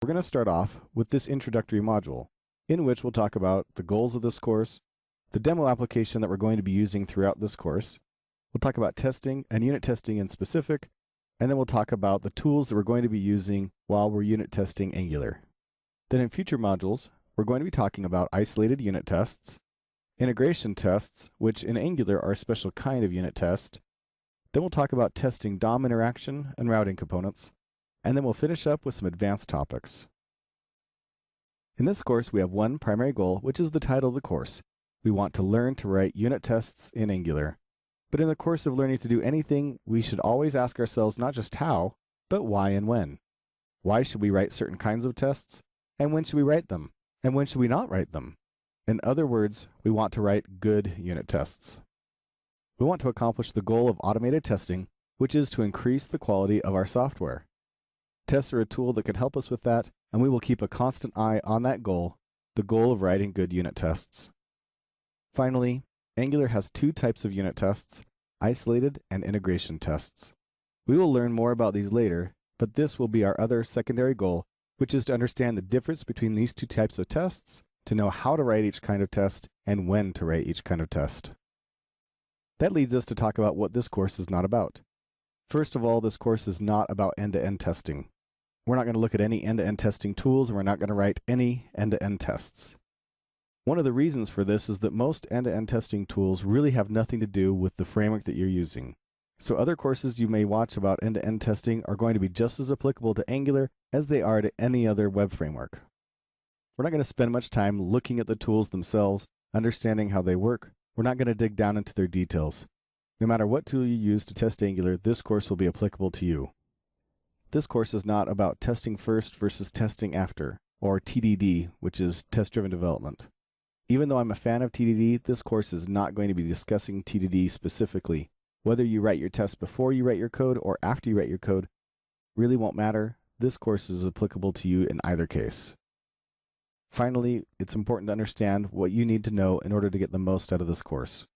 We're going to start off with this introductory module, in which we'll talk about the goals of this course, the demo application that we're going to be using throughout this course. We'll talk about testing and unit testing in specific, and then we'll talk about the tools that we're going to be using while we're unit testing Angular. Then in future modules, we're going to be talking about isolated unit tests, integration tests, which in Angular are a special kind of unit test. Then we'll talk about testing DOM interaction and routing components, and then we'll finish up with some advanced topics. In this course, we have one primary goal, which is the title of the course. We want to learn to write unit tests in Angular. But in the course of learning to do anything, we should always ask ourselves not just how, but why and when. Why should we write certain kinds of tests? And when should we write them? And when should we not write them? In other words, we want to write good unit tests. We want to accomplish the goal of automated testing, which is to increase the quality of our software. Tests are a tool that can help us with that, and we will keep a constant eye on that goal, the goal of writing good unit tests. Finally, Angular has two types of unit tests, isolated and integration tests. We will learn more about these later, but this will be our other secondary goal, which is to understand the difference between these two types of tests, to know how to write each kind of test, and when to write each kind of test. That leads us to talk about what this course is not about. First of all, this course is not about end-to-end testing. We're not going to look at any end-to-end testing tools, and we're not going to write any end-to-end tests. One of the reasons for this is that most end-to-end testing tools really have nothing to do with the framework that you're using. So other courses you may watch about end-to-end testing are going to be just as applicable to Angular as they are to any other web framework. We're not going to spend much time looking at the tools themselves, understanding how they work. We're not going to dig down into their details. No matter what tool you use to test Angular, this course will be applicable to you. This course is not about testing first versus testing after, or TDD, which is test-driven development. Even though I'm a fan of TDD, this course is not going to be discussing TDD specifically. Whether you write your test before you write your code or after you write your code really won't matter. This course is applicable to you in either case. Finally, it's important to understand what you need to know in order to get the most out of this course.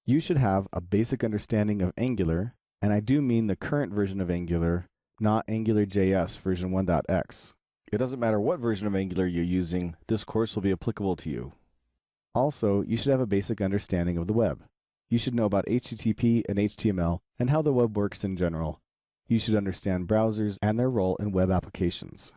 You should have a basic understanding of Angular, and I do mean the current version of Angular, not AngularJS version 1.x. It doesn't matter what version of Angular you're using, this course will be applicable to you. Also, you should have a basic understanding of the web. You should know about HTTP and HTML and how the web works in general. You should understand browsers and their role in web applications.